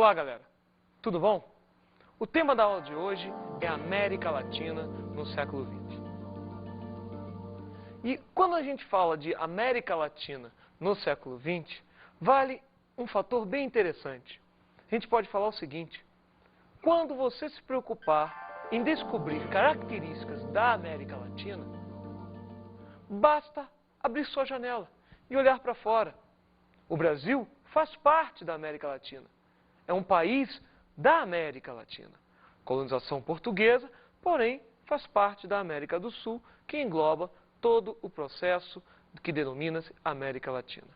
Olá, galera. Tudo bom? O tema da aula de hoje é América Latina no século XX. E quando a gente fala de América Latina no século XX, vale um fator bem interessante. A gente pode falar o seguinte: quando você se preocupar em descobrir características da América Latina, basta abrir sua janela e olhar para fora. O Brasil faz parte da América Latina. É um país da América Latina. Colonização portuguesa, porém, faz parte da América do Sul, que engloba todo o processo que denomina-se América Latina.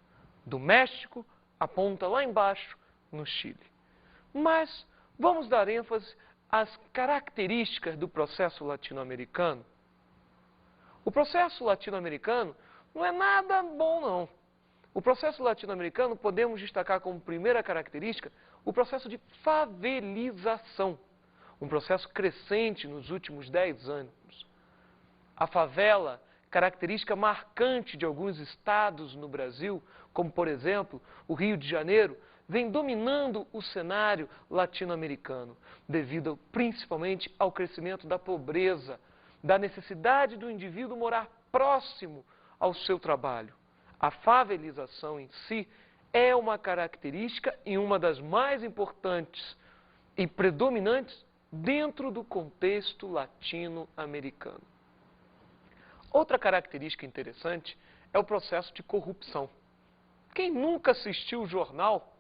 Do México, aponta lá embaixo, no Chile. Mas vamos dar ênfase às características do processo latino-americano. O processo latino-americano não é nada bom, não. O processo latino-americano podemos destacar como primeira característica o processo de favelização, um processo crescente nos últimos 10 anos. A favela, característica marcante de alguns estados no Brasil, como por exemplo o Rio de Janeiro, vem dominando o cenário latino-americano, devido principalmente ao crescimento da pobreza, da necessidade do indivíduo morar próximo ao seu trabalho. A favelização em si é uma característica e uma das mais importantes e predominantes dentro do contexto latino-americano. Outra característica interessante é o processo de corrupção. Quem nunca assistiu o jornal,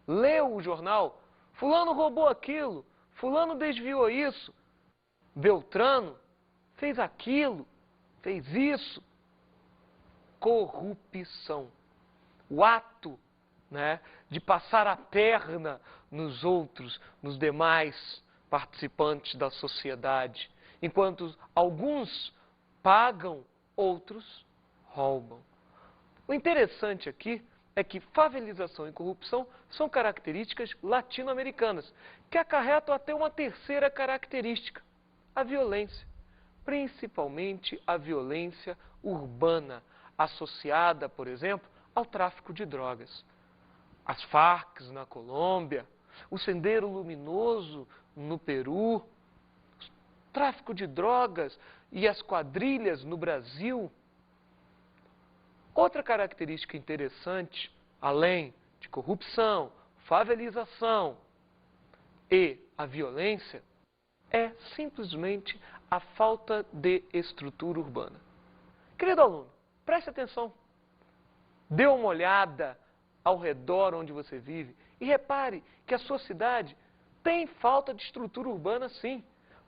leu o jornal, fulano roubou aquilo, fulano desviou isso, Beltrano fez aquilo, fez isso. Corrupção. O ato, de passar a perna nos outros, nos demais participantes da sociedade, enquanto alguns pagam, outros roubam. O interessante aqui é que favelização e corrupção são características latino-americanas, que acarretam até uma terceira característica, a violência, principalmente a violência urbana, associada, por exemplo, ao tráfico de drogas. As Farc na Colômbia, o Sendero Luminoso no Peru, o tráfico de drogas e as quadrilhas no Brasil. Outra característica interessante, além de corrupção, favelização e a violência, é simplesmente a falta de estrutura urbana. Querido aluno, preste atenção. Dê uma olhada ao redor onde você vive e repare que a sua cidade tem falta de estrutura urbana, sim.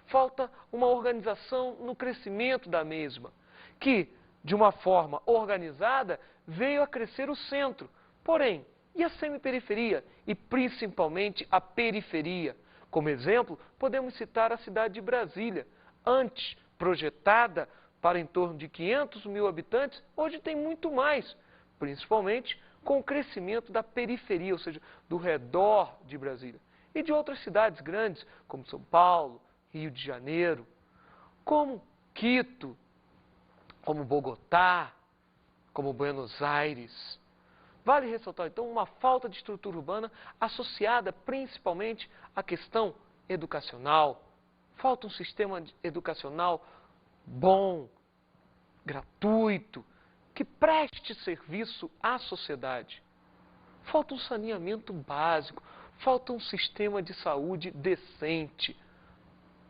Falta uma organização no crescimento da mesma, que, de uma forma organizada, veio a crescer o centro. Porém, e a semiperiferia? E principalmente a periferia? Como exemplo, podemos citar a cidade de Brasília, antes projetada para em torno de 500 mil habitantes, hoje tem muito mais, principalmente com o crescimento da periferia, ou seja, do redor de Brasília. E de outras cidades grandes, como São Paulo, Rio de Janeiro, como Quito, como Bogotá, como Buenos Aires. Vale ressaltar, então, uma falta de estrutura urbana associada principalmente à questão educacional. Falta um sistema educacional bom, gratuito, que preste serviço à sociedade. Falta um saneamento básico, falta um sistema de saúde decente.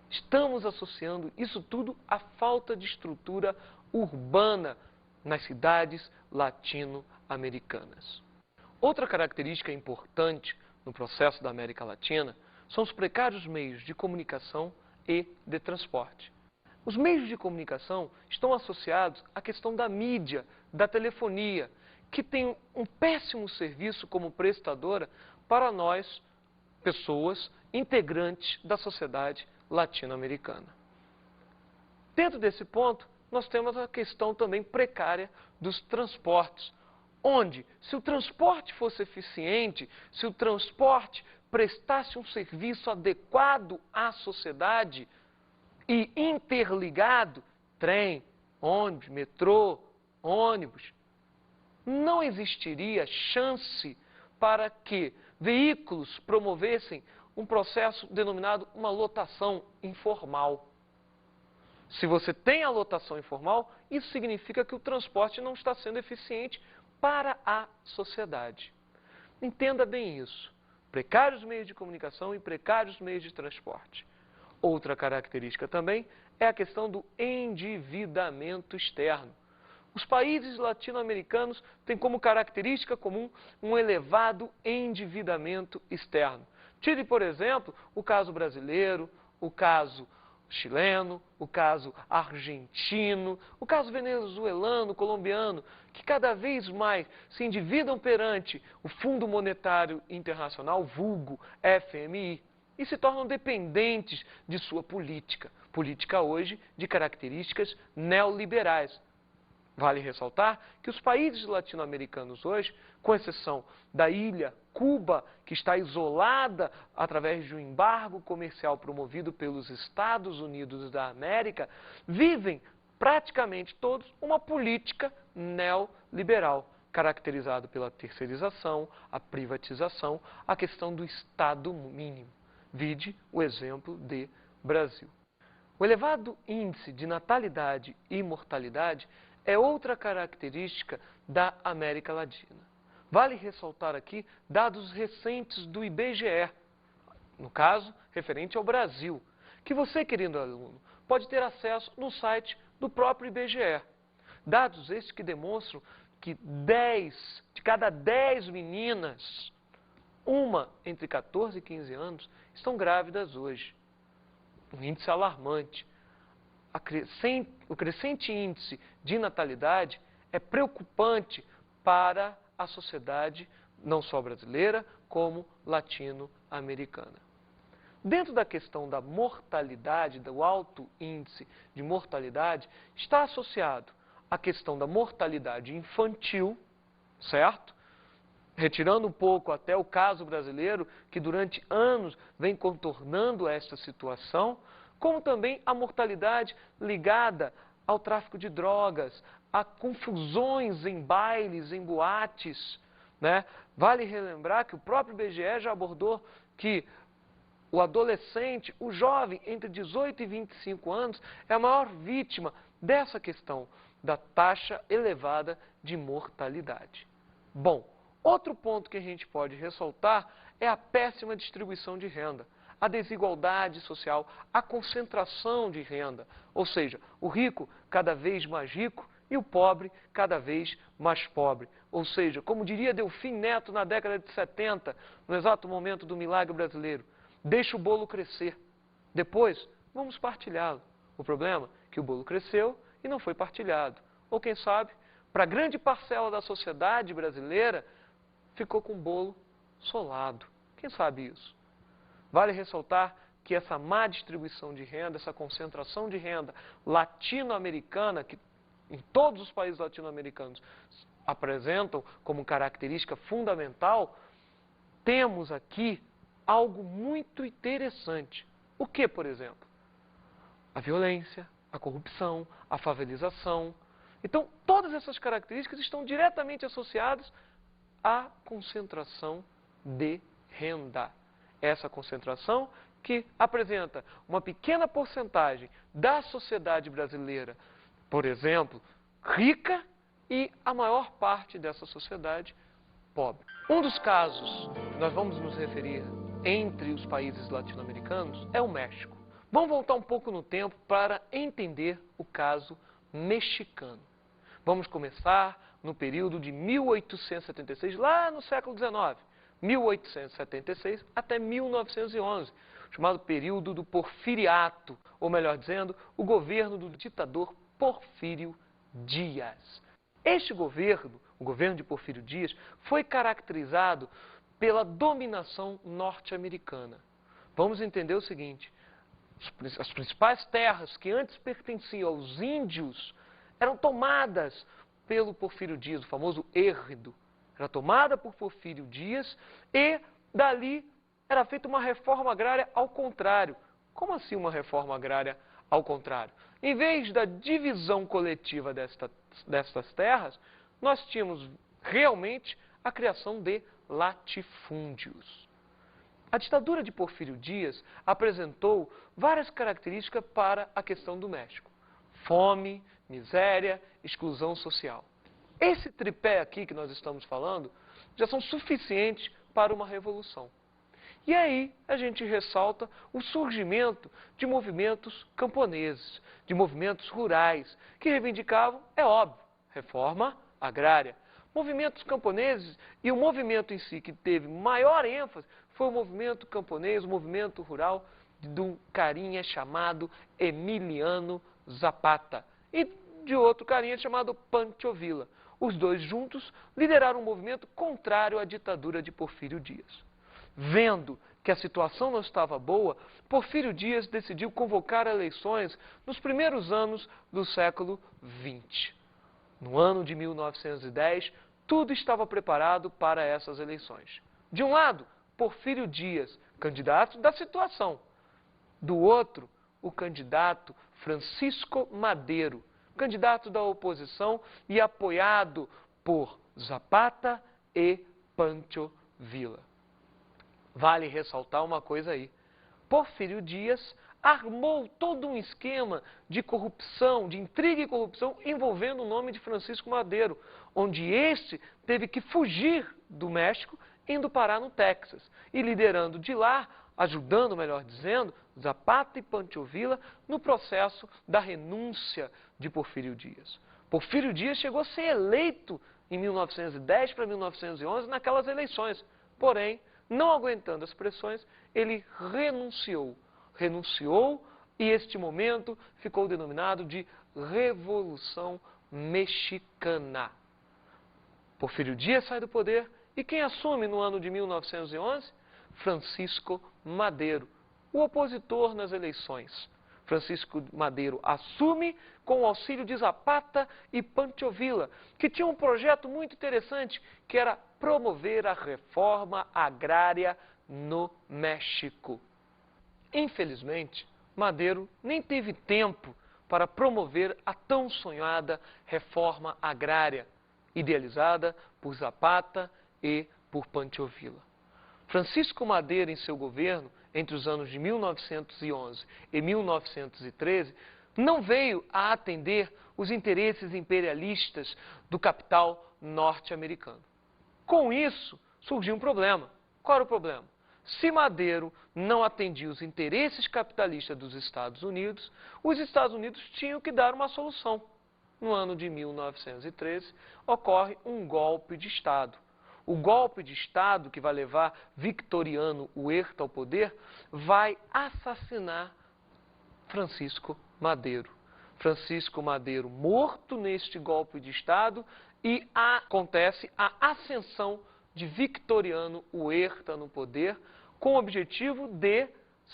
Estamos associando isso tudo à falta de estrutura urbana nas cidades latino-americanas. Outra característica importante no processo da América Latina são os precários meios de comunicação e de transporte. Os meios de comunicação estão associados à questão da mídia, da telefonia, que tem um péssimo serviço como prestadora para nós, pessoas integrantes da sociedade latino-americana. Dentro desse ponto, nós temos a questão também precária dos transportes, onde, se o transporte fosse eficiente, se o transporte prestasse um serviço adequado à sociedade e interligado, trem, ônibus, metrô, ônibus, não existiria chance para que veículos promovessem um processo denominado uma lotação informal. Se você tem a lotação informal, isso significa que o transporte não está sendo eficiente para a sociedade. Entenda bem isso. Precários meios de comunicação e precários meios de transporte. Outra característica também é a questão do endividamento externo. Os países latino-americanos têm como característica comum um elevado endividamento externo. Tire, por exemplo, o caso brasileiro, o caso chileno, o caso argentino, o caso venezuelano, colombiano, que cada vez mais se endividam perante o Fundo Monetário Internacional, vulgo FMI, e se tornam dependentes de sua política. Política hoje de características neoliberais. Vale ressaltar que os países latino-americanos hoje, com exceção da ilha Cuba, que está isolada através de um embargo comercial promovido pelos Estados Unidos da América, vivem praticamente todos uma política neoliberal, caracterizada pela terceirização, a privatização, a questão do Estado mínimo. Vide o exemplo de Brasil. O elevado índice de natalidade e mortalidade é outra característica da América Latina. Vale ressaltar aqui dados recentes do IBGE, no caso, referente ao Brasil, que você, querido aluno, pode ter acesso no site do próprio IBGE. Dados estes que demonstram que de cada 10 meninas, uma entre 14 e 15 anos, estão grávidas hoje. Um índice alarmante. O crescente índice de natalidade é preocupante para a sociedade, não só brasileira, como latino-americana. Dentro da questão da mortalidade, do alto índice de mortalidade, está associado a questão da mortalidade infantil, certo? Retirando um pouco até o caso brasileiro, que durante anos vem contornando esta situação, como também a mortalidade ligada ao tráfico de drogas, a confusões em bailes, em boates, né? Vale relembrar que o próprio IBGE já abordou que o adolescente, o jovem entre 18 e 25 anos, é a maior vítima dessa questão da taxa elevada de mortalidade. Bom, outro ponto que a gente pode ressaltar é a péssima distribuição de renda, a desigualdade social, a concentração de renda, ou seja, o rico cada vez mais rico e o pobre cada vez mais pobre. Ou seja, como diria Delfim Neto na década de 70, no exato momento do milagre brasileiro, deixa o bolo crescer, depois vamos partilhá-lo. O problema é que o bolo cresceu e não foi partilhado. Ou quem sabe, para grande parcela da sociedade brasileira, ficou com o bolo solado. Quem sabe isso? Vale ressaltar que essa má distribuição de renda, essa concentração de renda latino-americana, que em todos os países latino-americanos apresentam como característica fundamental, temos aqui algo muito interessante. O que, por exemplo? A violência, a corrupção, a favelização. Então, todas essas características estão diretamente associadas à concentração de renda. Essa concentração que apresenta uma pequena porcentagem da sociedade brasileira, por exemplo, rica, e a maior parte dessa sociedade pobre. Um dos casos que nós vamos nos referir entre os países latino-americanos é o México. Vamos voltar um pouco no tempo para entender o caso mexicano. Vamos começar no período de 1876, lá no século XIX, 1876 até 1911, chamado período do Porfiriato, ou melhor dizendo, o governo do ditador Porfírio Dias. Este governo, o governo de Porfírio Dias, foi caracterizado pela dominação norte-americana. Vamos entender o seguinte: as principais terras que antes pertenciam aos índios eram tomadas pelo Porfírio Dias, o famoso Êxodo. Era tomada por Porfírio Dias e dali era feita uma reforma agrária ao contrário. Como assim uma reforma agrária ao contrário? Em vez da divisão coletiva destas terras, nós tínhamos realmente a criação de latifúndios. A ditadura de Porfírio Dias apresentou várias características para a questão do México: fome, miséria, exclusão social. Esse tripé aqui que nós estamos falando já são suficientes para uma revolução. E aí a gente ressalta o surgimento de movimentos camponeses, de movimentos rurais, que reivindicavam, é óbvio, reforma agrária. Movimentos camponeses, e o movimento em si que teve maior ênfase foi o movimento camponês, o movimento rural de um carinha chamado Emiliano Zapata e de outro carinha chamado Pancho Villa. Os dois juntos lideraram um movimento contrário à ditadura de Porfírio Dias. Vendo que a situação não estava boa, Porfírio Dias decidiu convocar eleições nos primeiros anos do século XX. No ano de 1910, tudo estava preparado para essas eleições. De um lado, Porfírio Dias, candidato da situação. Do outro, o candidato Francisco Madero, candidato da oposição e apoiado por Zapata e Pancho Villa. Vale ressaltar uma coisa aí: Porfírio Dias armou todo um esquema de corrupção, de intriga e corrupção envolvendo o nome de Francisco Madero, onde este teve que fugir do México, indo parar no Texas, e liderando de lá, ajudando, melhor dizendo, Zapata e Pancho Villa no processo da renúncia de Porfírio Dias. Porfírio Dias chegou a ser eleito em 1910 para 1911 naquelas eleições, porém, não aguentando as pressões, ele renunciou. E este momento ficou denominado de Revolução Mexicana. Porfírio Dias sai do poder e quem assume no ano de 1911? Francisco Madero, o opositor nas eleições. Francisco Madero assume com o auxílio de Zapata e Pancho Villa, que tinham um projeto muito interessante, que era promover a reforma agrária no México. Infelizmente, Madero nem teve tempo para promover a tão sonhada reforma agrária, idealizada por Zapata e por Pancho Villa. Francisco Madero, em seu governo, entre os anos de 1911 e 1913, não veio a atender os interesses imperialistas do capital norte-americano. Com isso, surgiu um problema. Qual era o problema? Se Madero não atendia os interesses capitalistas dos Estados Unidos, os Estados Unidos tinham que dar uma solução. No ano de 1913, ocorre um golpe de Estado. O golpe de Estado que vai levar Victoriano Huerta ao poder vai assassinar Francisco Madero. Francisco Madero morto neste golpe de Estado e acontece a ascensão de Victoriano Huerta no poder com o objetivo de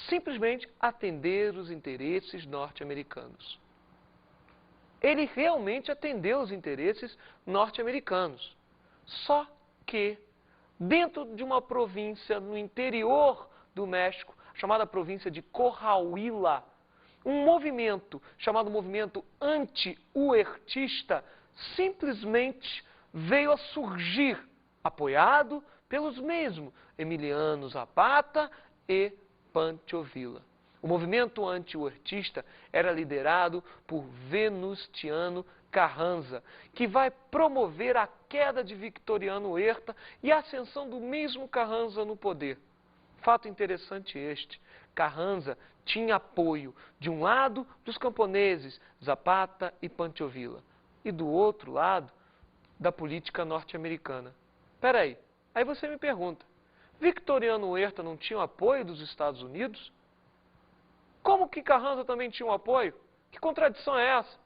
simplesmente atender os interesses norte-americanos. Ele realmente atendeu os interesses norte-americanos. Só que, dentro de uma província no interior do México, chamada província de Coahuila, um movimento chamado movimento anti-huertista simplesmente veio a surgir, apoiado pelos mesmos Emiliano Zapata e Pancho Villa. O movimento anti-huertista era liderado por Venustiano Carranza, que vai promover a queda de Victoriano Huerta e a ascensão do mesmo Carranza no poder. Fato interessante este: Carranza tinha apoio, de um lado, dos camponeses, Zapata e Pancho Villa, e do outro lado, da política norte-americana. Espera aí você me pergunta, Victoriano Huerta não tinha o apoio dos Estados Unidos? Como que Carranza também tinha um apoio? Que contradição é essa?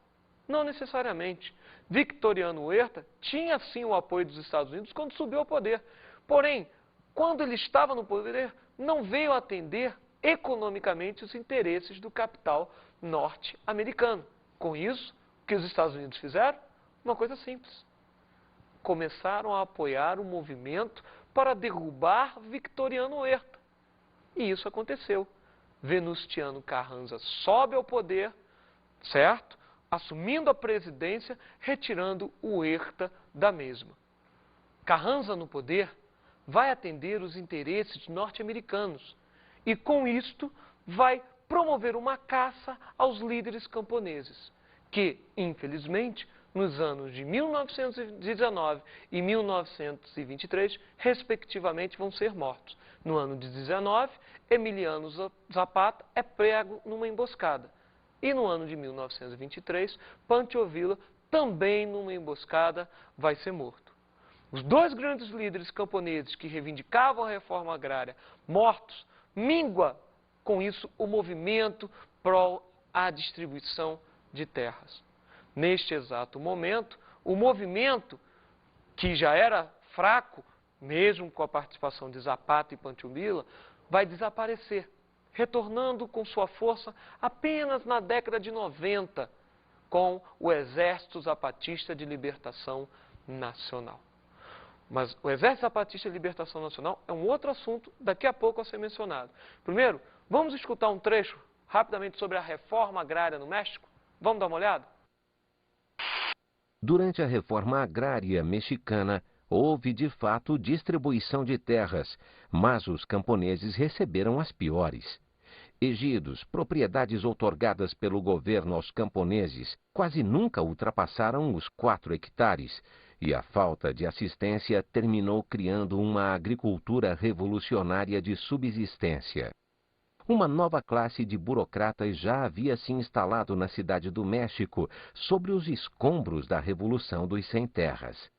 Não necessariamente. Victoriano Huerta tinha sim o apoio dos Estados Unidos quando subiu ao poder. Porém, quando ele estava no poder, não veio atender economicamente os interesses do capital norte-americano. Com isso, o que os Estados Unidos fizeram? Uma coisa simples. Começaram a apoiar o movimento para derrubar Victoriano Huerta. E isso aconteceu. Venustiano Carranza sobe ao poder, certo? Assumindo a presidência, retirando o Huerta da mesma. Carranza no poder vai atender os interesses norte-americanos e, com isto, vai promover uma caça aos líderes camponeses, que, infelizmente, nos anos de 1919 e 1923, respectivamente, vão ser mortos. No ano de 19, Emiliano Zapata é prego numa emboscada. E no ano de 1923, Pancho Villa, também numa emboscada, vai ser morto. Os dois grandes líderes camponeses que reivindicavam a reforma agrária mortos, mingua com isso o movimento pró a distribuição de terras. Neste exato momento, o movimento, que já era fraco, mesmo com a participação de Zapata e Pancho Villa, vai desaparecer, retornando com sua força apenas na década de 90, com o Exército Zapatista de Libertação Nacional. Mas o Exército Zapatista de Libertação Nacional é um outro assunto daqui a pouco a ser mencionado. Primeiro, vamos escutar um trecho rapidamente sobre a reforma agrária no México? Vamos dar uma olhada? Durante a reforma agrária mexicana, houve de fato distribuição de terras, mas os camponeses receberam as piores. Ejidos, propriedades outorgadas pelo governo aos camponeses, quase nunca ultrapassaram os 4 hectares, e a falta de assistência terminou criando uma agricultura revolucionária de subsistência. Uma nova classe de burocratas já havia se instalado na cidade do México sobre os escombros da Revolução dos Sem Terras.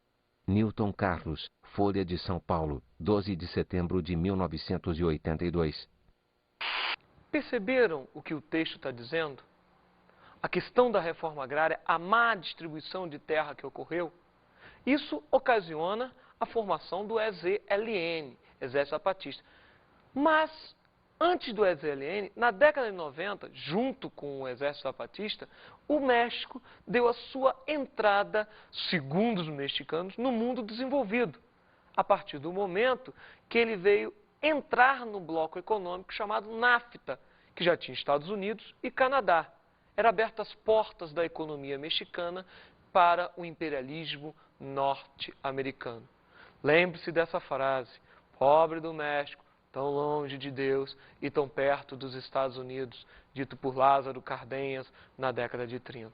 Newton Carlos, Folha de São Paulo, 12 de setembro de 1982. Perceberam o que o texto está dizendo? A questão da reforma agrária, a má distribuição de terra que ocorreu, isso ocasiona a formação do EZLN, Exército Zapatista. Mas, antes do EZLN, na década de 90, junto com o Exército Zapatista, o México deu a sua entrada, segundo os mexicanos, no mundo desenvolvido, a partir do momento que ele veio entrar no bloco econômico chamado NAFTA, que já tinha Estados Unidos e Canadá. Eram abertas as portas da economia mexicana para o imperialismo norte-americano. Lembre-se dessa frase: pobre do México, tão longe de Deus e tão perto dos Estados Unidos, dito por Lázaro Cardenas na década de 30.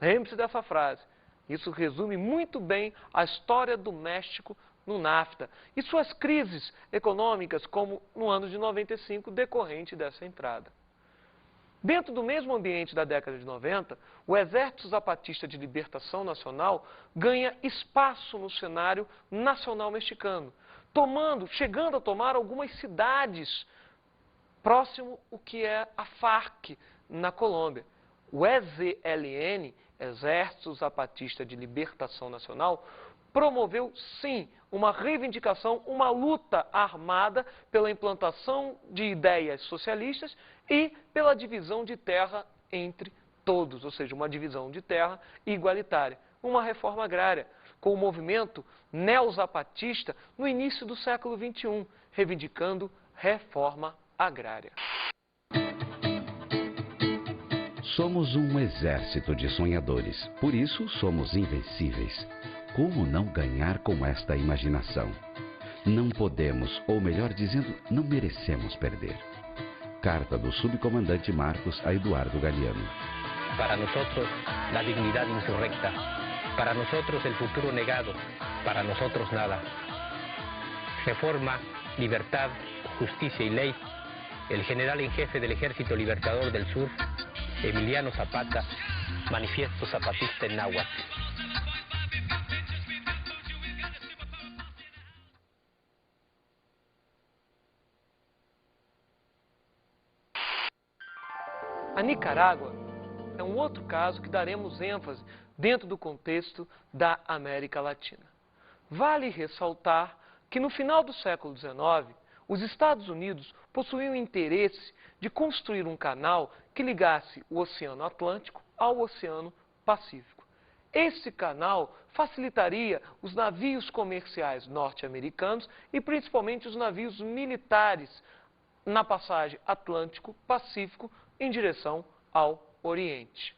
Lembre-se dessa frase. Isso resume muito bem a história do México no NAFTA e suas crises econômicas, como no ano de 95, decorrente dessa entrada. Dentro do mesmo ambiente da década de 90, o Exército Zapatista de Libertação Nacional ganha espaço no cenário nacional mexicano, chegando a tomar algumas cidades próximo ao que é a FARC na Colômbia. O EZLN, Exército Zapatista de Libertação Nacional, promoveu, sim, uma reivindicação, uma luta armada pela implantação de ideias socialistas e pela divisão de terra entre todos, ou seja, uma divisão de terra igualitária, uma reforma agrária, com o movimento neozapatista no início do século XXI, reivindicando reforma agrária. Somos um exército de sonhadores, por isso somos invencíveis. Como não ganhar com esta imaginação? Não podemos, ou melhor dizendo, não merecemos perder. Carta do subcomandante Marcos a Eduardo Galeano. Para nosotros, la dignidad insurrecta. Para nosotros, el futuro negado. Para nosotros, nada. Reforma, libertad, justicia y ley. El general en jefe del Ejército Libertador del Sur, Emiliano Zapata, Manifiesto Zapatista en náhuatl. A Nicarágua é um outro caso que daremos ênfase dentro do contexto da América Latina. Vale ressaltar que no final do século XIX, os Estados Unidos possuíam interesse de construir um canal que ligasse o Oceano Atlântico ao Oceano Pacífico. Esse canal facilitaria os navios comerciais norte-americanos e principalmente os navios militares na passagem Atlântico-Pacífico em direção ao Oriente.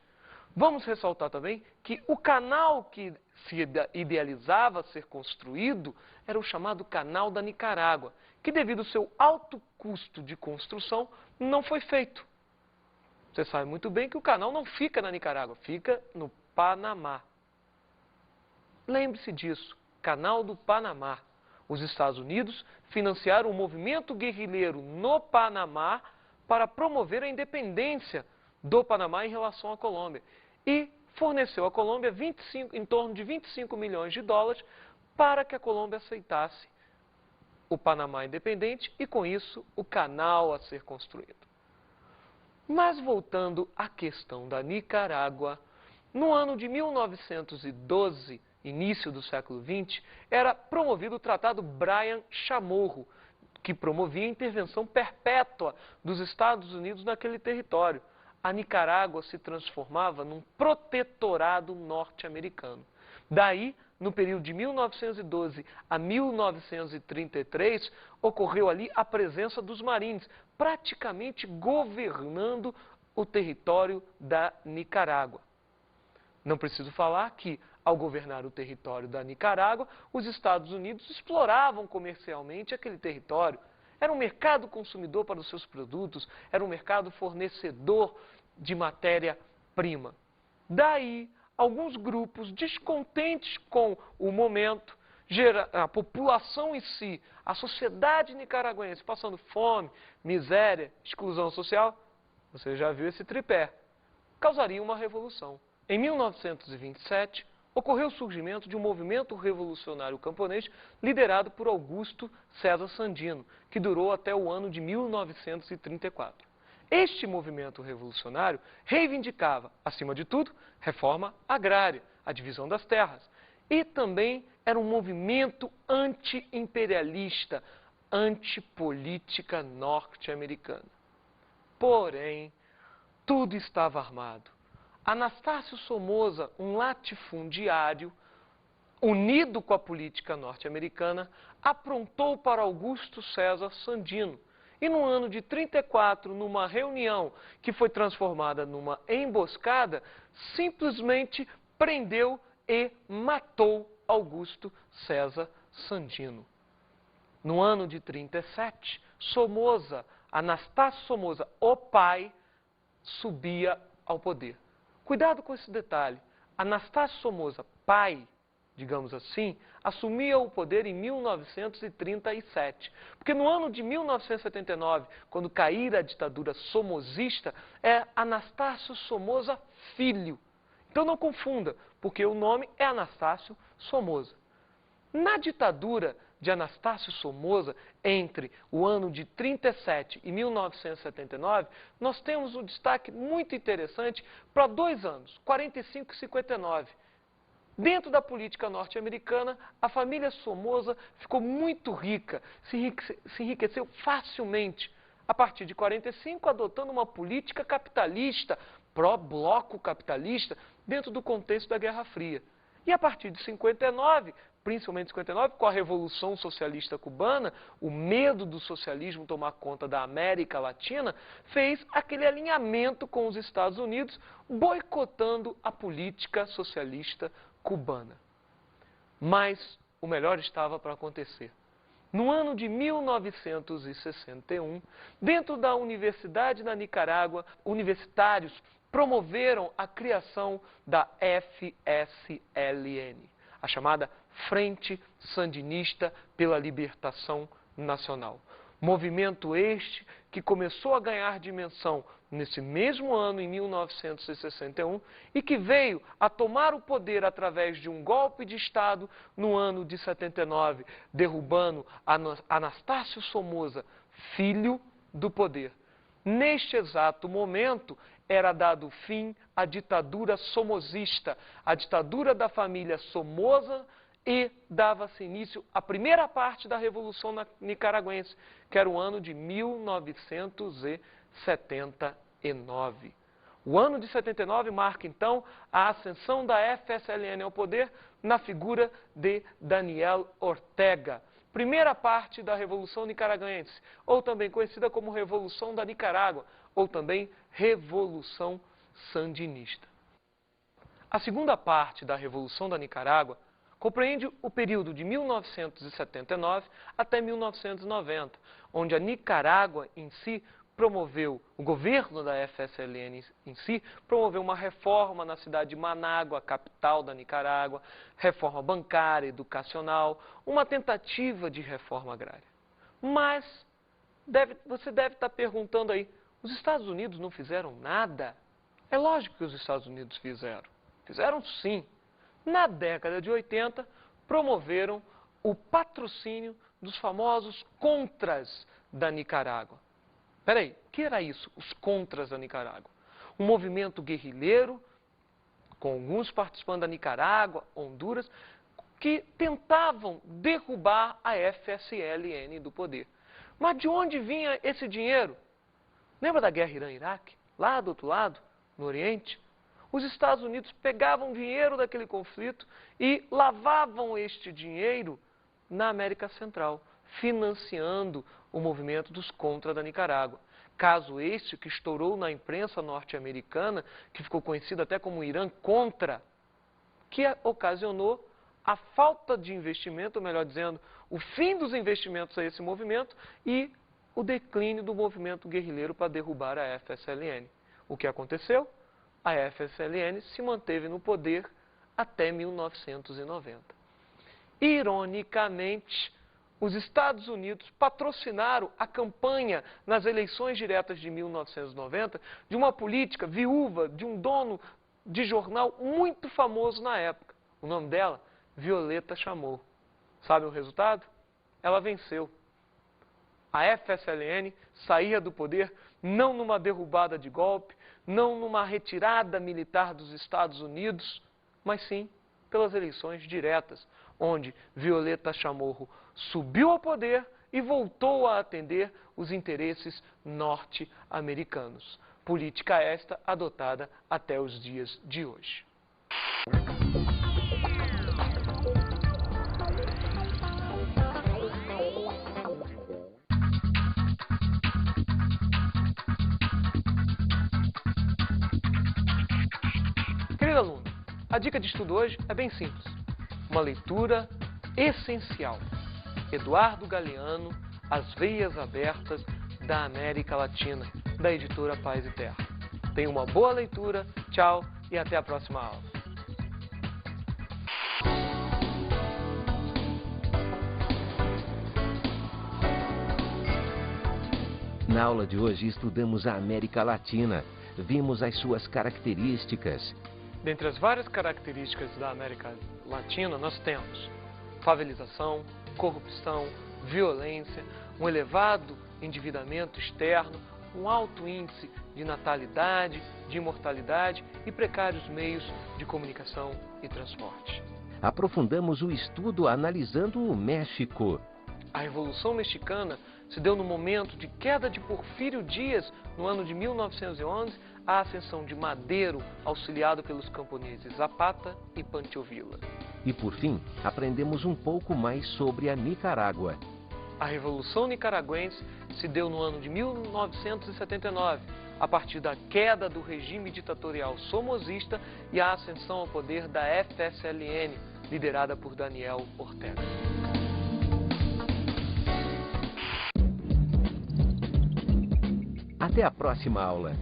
Vamos ressaltar também que o canal que se idealizava ser construído era o chamado Canal da Nicarágua, que devido ao seu alto custo de construção não foi feito. Você sabe muito bem que o canal não fica na Nicarágua, fica no Panamá. Lembre-se disso, Canal do Panamá. Os Estados Unidos financiaram um movimento guerrilheiro no Panamá para promover a independência do Panamá em relação à Colômbia e forneceu à Colômbia em torno de 25 milhões de dólares para que a Colômbia aceitasse o Panamá independente e, com isso, o canal a ser construído. Mas voltando à questão da Nicarágua, no ano de 1912, início do século XX, era promovido o Tratado Bryan Chamorro, que promovia a intervenção perpétua dos Estados Unidos naquele território. A Nicarágua se transformava num protetorado norte-americano. Daí, no período de 1912 a 1933, ocorreu ali a presença dos Marines, praticamente governando o território da Nicarágua. Não preciso falar que, ao governar o território da Nicarágua, os Estados Unidos exploravam comercialmente aquele território. Era um mercado consumidor para os seus produtos, era um mercado fornecedor de matéria-prima. Daí, alguns grupos descontentes com o momento, a população em si, a sociedade nicaragüense passando fome, miséria, exclusão social, você já viu esse tripé, causaria uma revolução. Em 1927, ocorreu o surgimento de um movimento revolucionário camponês liderado por Augusto César Sandino, que durou até o ano de 1934. Este movimento revolucionário reivindicava, acima de tudo, reforma agrária, a divisão das terras, e também era um movimento anti-imperialista, antipolítica norte-americana. Porém, tudo estava armado. Anastácio Somoza, um latifundiário, unido com a política norte-americana, aprontou para Augusto César Sandino. E no ano de 34, numa reunião que foi transformada numa emboscada, simplesmente prendeu e matou Augusto César Sandino. No ano de 37, Anastácio Somoza, o pai, subia ao poder. Cuidado com esse detalhe. Anastácio Somoza, pai, digamos assim, assumia o poder em 1937. Porque no ano de 1979, quando caíra a ditadura somozista, é Anastácio Somoza Filho. Então não confunda, porque o nome é Anastácio Somoza. Na ditadura de Anastácio Somoza, entre o ano de 37 e 1979, nós temos um destaque muito interessante para 2 anos, 45 e 59. Dentro da política norte-americana, a família Somoza ficou muito rica, se enriqueceu facilmente. A partir de 45, adotando uma política capitalista, pró-bloco capitalista, dentro do contexto da Guerra Fria. E a partir de 59, principalmente 59, com a Revolução Socialista Cubana, o medo do socialismo tomar conta da América Latina, fez aquele alinhamento com os Estados Unidos, boicotando a política socialista cubana. Mas o melhor estava para acontecer. No ano de 1961, dentro da Universidade da Nicarágua, universitários promoveram a criação da FSLN, a chamada Frente Sandinista pela Libertação Nacional. Movimento este que começou a ganhar dimensão nesse mesmo ano, em 1961, e que veio a tomar o poder através de um golpe de Estado no ano de 79, derrubando Anastácio Somoza, filho, do poder. Neste exato momento, era dado fim à ditadura somozista, a ditadura da família Somoza, e dava-se início à primeira parte da Revolução Nicaragüense, que era o ano de 1979. O ano de 79 marca, então, a ascensão da FSLN ao poder na figura de Daniel Ortega. Primeira parte da Revolução Nicaragüense, ou também conhecida como Revolução da Nicarágua, ou também Revolução Sandinista. A segunda parte da Revolução da Nicarágua compreende o período de 1979 até 1990, onde a Nicarágua em si promoveu, o governo da FSLN em si, promoveu uma reforma na cidade de Manágua, capital da Nicarágua, reforma bancária, educacional, uma tentativa de reforma agrária. Mas você deve estar perguntando aí, os Estados Unidos não fizeram nada? É lógico que os Estados Unidos fizeram. Fizeram sim. Na década de 80, promoveram o patrocínio dos famosos contras da Nicarágua. Peraí, o que era isso, os contras da Nicarágua? Um movimento guerrilheiro, com alguns participantes da Nicarágua, Honduras, que tentavam derrubar a FSLN do poder. Mas de onde vinha esse dinheiro? Lembra da guerra Irã-Iraque? Lá do outro lado, no Oriente? Os Estados Unidos pegavam dinheiro daquele conflito e lavavam este dinheiro na América Central, financiando o movimento dos contras da Nicarágua. Caso este que estourou na imprensa norte-americana, que ficou conhecido até como Irã Contra, que ocasionou a falta de investimento, ou melhor dizendo, o fim dos investimentos a esse movimento e o declínio do movimento guerrilheiro para derrubar a FSLN. O que aconteceu? A FSLN se manteve no poder até 1990. Ironicamente, os Estados Unidos patrocinaram a campanha nas eleições diretas de 1990 de uma política viúva de um dono de jornal muito famoso na época. O nome dela, Violeta Chamorro. Sabe o resultado? Ela venceu. A FSLN saía do poder não numa derrubada de golpe, não numa retirada militar dos Estados Unidos, mas sim pelas eleições diretas, onde Violeta Chamorro subiu ao poder e voltou a atender os interesses norte-americanos. Política esta adotada até os dias de hoje. Querido aluno, a dica de estudo hoje é bem simples. Uma leitura essencial. Eduardo Galeano, As Veias Abertas da América Latina, da editora Paz e Terra. Tenha uma boa leitura, tchau e até a próxima aula. Na aula de hoje estudamos a América Latina, vimos as suas características. Dentre as várias características da América Latina, nós temos favelização, corrupção, violência, um elevado endividamento externo, um alto índice de natalidade, de mortalidade e precários meios de comunicação e transporte. Aprofundamos o estudo analisando o México. A Revolução Mexicana se deu no momento de queda de Porfírio Dias, no ano de 1911, a ascensão de Madero, auxiliado pelos camponeses Zapata e Pancho Villa. E por fim, aprendemos um pouco mais sobre a Nicarágua. A Revolução Nicaragüense se deu no ano de 1979, a partir da queda do regime ditatorial somozista e a ascensão ao poder da FSLN, liderada por Daniel Ortega. Até a próxima aula.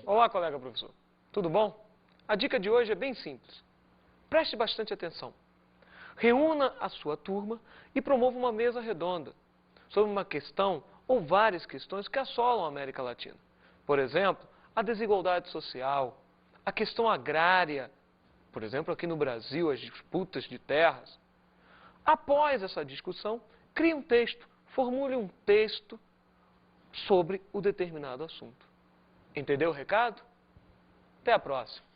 Olá, colega professor. Tudo bom? A dica de hoje é bem simples. Preste bastante atenção. Reúna a sua turma e promova uma mesa redonda sobre uma questão ou várias questões que assolam a América Latina. Por exemplo, a desigualdade social, a questão agrária, por exemplo, aqui no Brasil, as disputas de terras. Após essa discussão, crie um texto, formule um texto sobre o determinado assunto. Entendeu o recado? Até a próxima!